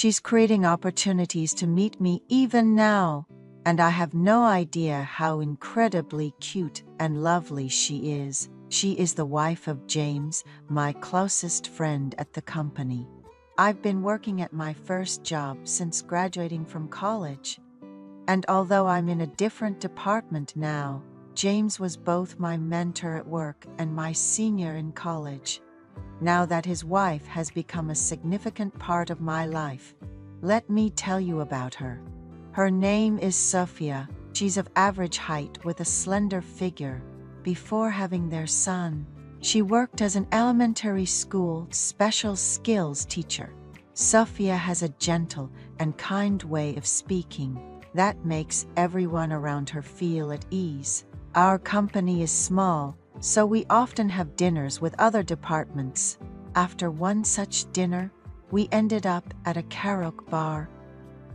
She's creating opportunities to meet me even now, and I have no idea how incredibly cute and lovely she is. She is the wife of James, my closest friend at the company. I've been working at my first job since graduating from college. And although I'm in a different department now, James was both my mentor at work and my senior in college. Now that his wife has become a significant part of my life, let me tell you about her. Her name is Sophia. She's of average height with a slender figure. Before having their son, she worked as an elementary school special skills teacher. Sophia has a gentle and kind way of speaking that makes everyone around her feel at ease. Our company is small, so we often have dinners with other departments. After one such dinner, we ended up at a karaoke bar,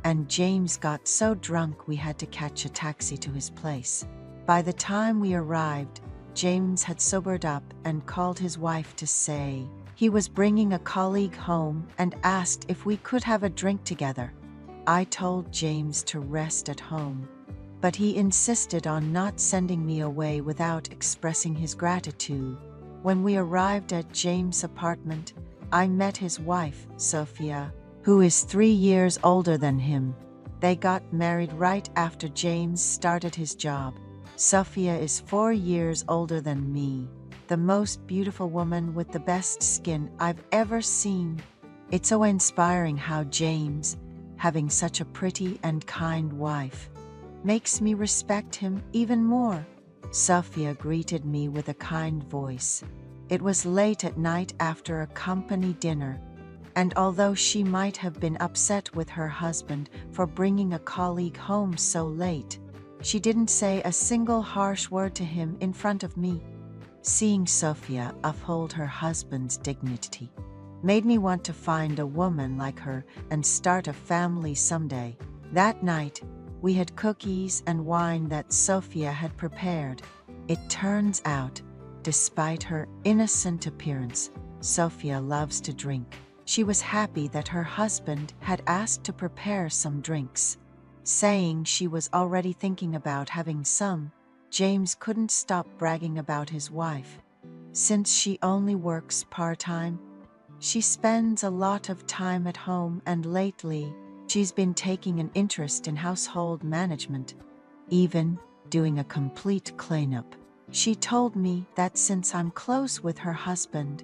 and James got so drunk we had to catch a taxi to his place. By the time we arrived, James had sobered up and called his wife to say he was bringing a colleague home and asked if we could have a drink together. I told James to rest at home, but he insisted on not sending me away without expressing his gratitude. When we arrived at James' apartment, I met his wife, Sophia, who is 3 years older than him. They got married right after James started his job. Sophia is 4 years older than me, the most beautiful woman with the best skin I've ever seen. It's so inspiring how James, having such a pretty and kind wife, makes me respect him even more. Sophia greeted me with a kind voice. It was late at night after a company dinner, and although she might have been upset with her husband for bringing a colleague home so late, she didn't say a single harsh word to him in front of me. Seeing Sophia uphold her husband's dignity made me want to find a woman like her and start a family someday. That night, we had cookies and wine that Sophia had prepared. It turns out, despite her innocent appearance, Sophia loves to drink. She was happy that her husband had asked to prepare some drinks. Saying she was already thinking about having some, James couldn't stop bragging about his wife. Since she only works part-time, she spends a lot of time at home, and lately, she's been taking an interest in household management, even doing a complete cleanup. She told me that since I'm close with her husband,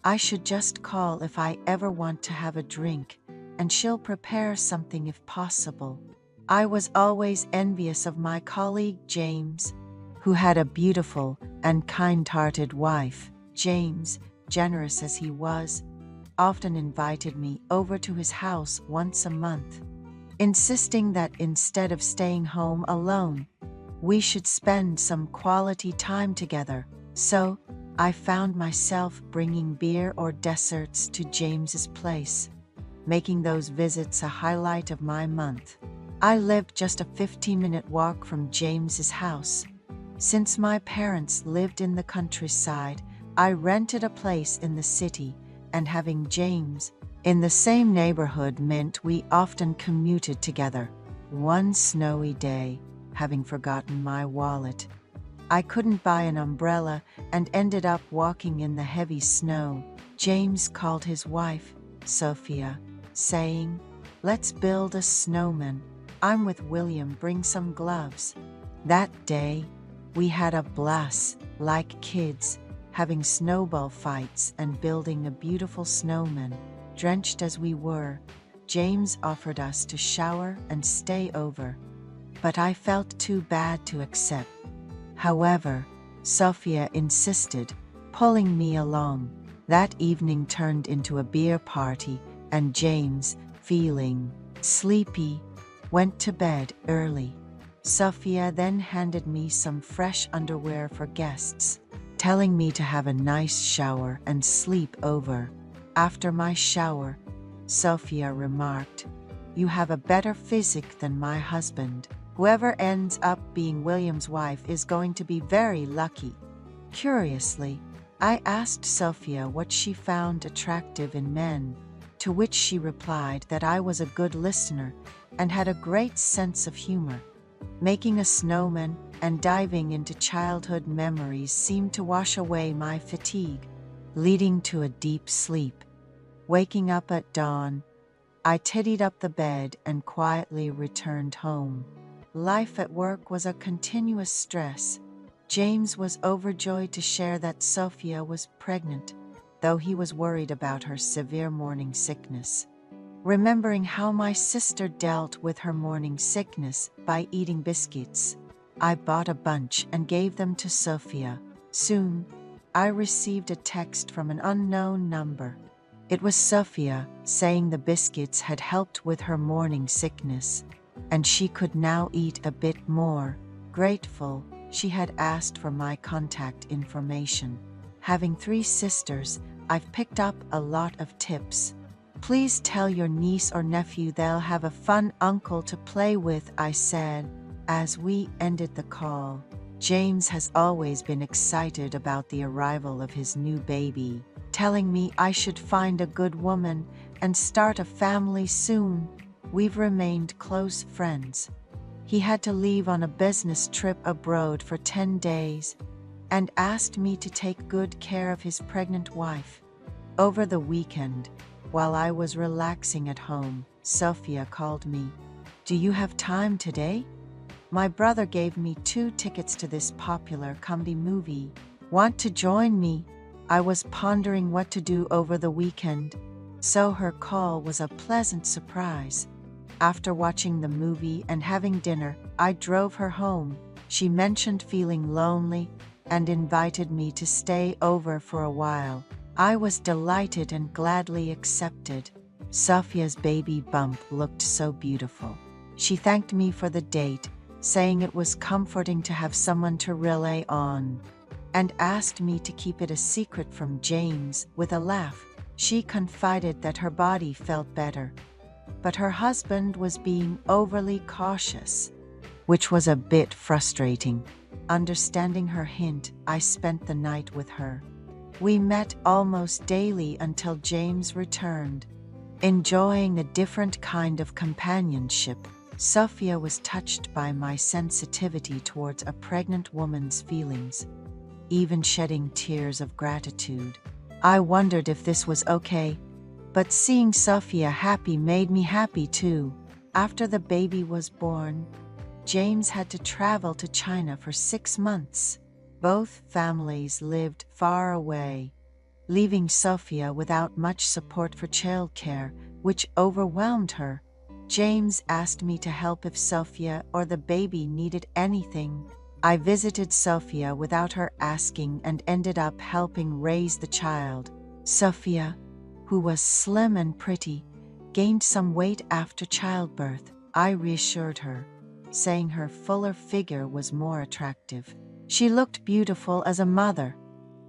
I should just call if I ever want to have a drink, and she'll prepare something if possible. I was always envious of my colleague James, who had a beautiful and kind-hearted wife. James, generous as he was, often invited me over to his house once a month, insisting that instead of staying home alone, we should spend some quality time together. So, I found myself bringing beer or desserts to James's place, making those visits a highlight of my month. I lived just a 15-minute walk from James's house. Since my parents lived in the countryside, I rented a place in the city, and having James in the same neighborhood meant we often commuted together. One snowy day, having forgotten my wallet, I couldn't buy an umbrella and ended up walking in the heavy snow. James called his wife, Sophia, saying, "Let's build a snowman. I'm with William, bring some gloves." That day, we had a blast, like kids, having snowball fights and building a beautiful snowman. Drenched as we were, James offered us to shower and stay over, but I felt too bad to accept. However, Sophia insisted, pulling me along. That evening turned into a beer party, and James, feeling sleepy, went to bed early. Sophia then handed me some fresh underwear for guests, telling me to have a nice shower and sleep over. After my shower, Sophia remarked, "You have a better physique than my husband. Whoever ends up being William's wife is going to be very lucky." Curiously, I asked Sophia what she found attractive in men. to which she replied that I was a good listener and had a great sense of humor. Making a snowman and diving into childhood memories seemed to wash away my fatigue, leading to a deep sleep. Waking up at dawn, I tidied up the bed and quietly returned home. Life at work was a continuous stress. James was overjoyed to share that Sophia was pregnant, though he was worried about her severe morning sickness. Remembering how my sister dealt with her morning sickness by eating biscuits, I bought a bunch and gave them to Sophia. Soon, I received a text from an unknown number. It was Sophia saying the biscuits had helped with her morning sickness, and she could now eat a bit more. Grateful, she had asked for my contact information. Having 3 sisters, I've picked up a lot of tips. Please tell your niece or nephew they'll have a fun uncle to play with, I said, as we ended the call. James has always been excited about the arrival of his new baby, telling me I should find a good woman and start a family soon. We've remained close friends. He had to leave on a business trip abroad for 10 days and asked me to take good care of his pregnant wife. Over the weekend, while I was relaxing at home, Sophia called me. Do you have time today? My brother gave me 2 tickets to this popular comedy movie. Want to join me? I was pondering what to do over the weekend, so her call was a pleasant surprise. After watching the movie and having dinner, I drove her home. She mentioned feeling lonely and invited me to stay over for a while. I was delighted and gladly accepted. Sophia's baby bump looked so beautiful. She thanked me for the date, saying it was comforting to have someone to rely on, and asked me to keep it a secret from James. With a laugh, she confided that her body felt better, but her husband was being overly cautious, which was a bit frustrating. Understanding her hint, I spent the night with her. We met almost daily until James returned. Enjoying a different kind of companionship, Sophia was touched by my sensitivity towards a pregnant woman's feelings, even shedding tears of gratitude. I wondered if this was okay, but seeing Sophia happy made me happy too. After the baby was born, James had to travel to China for 6 months. Both families lived far away, leaving Sophia without much support for childcare, which overwhelmed her. James asked me to help if Sophia or the baby needed anything. I visited Sophia without her asking and ended up helping raise the child. Sophia, who was slim and pretty, gained some weight after childbirth. I reassured her, saying her fuller figure was more attractive. She looked beautiful as a mother.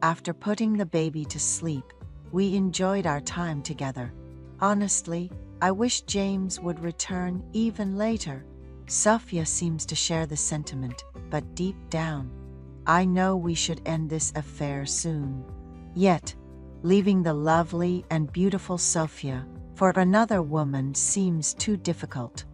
After putting the baby to sleep, we enjoyed our time together. Honestly, I wish James would return even later. Sophia seems to share the sentiment, but deep down, I know we should end this affair soon. Yet, leaving the lovely and beautiful Sophia for another woman seems too difficult.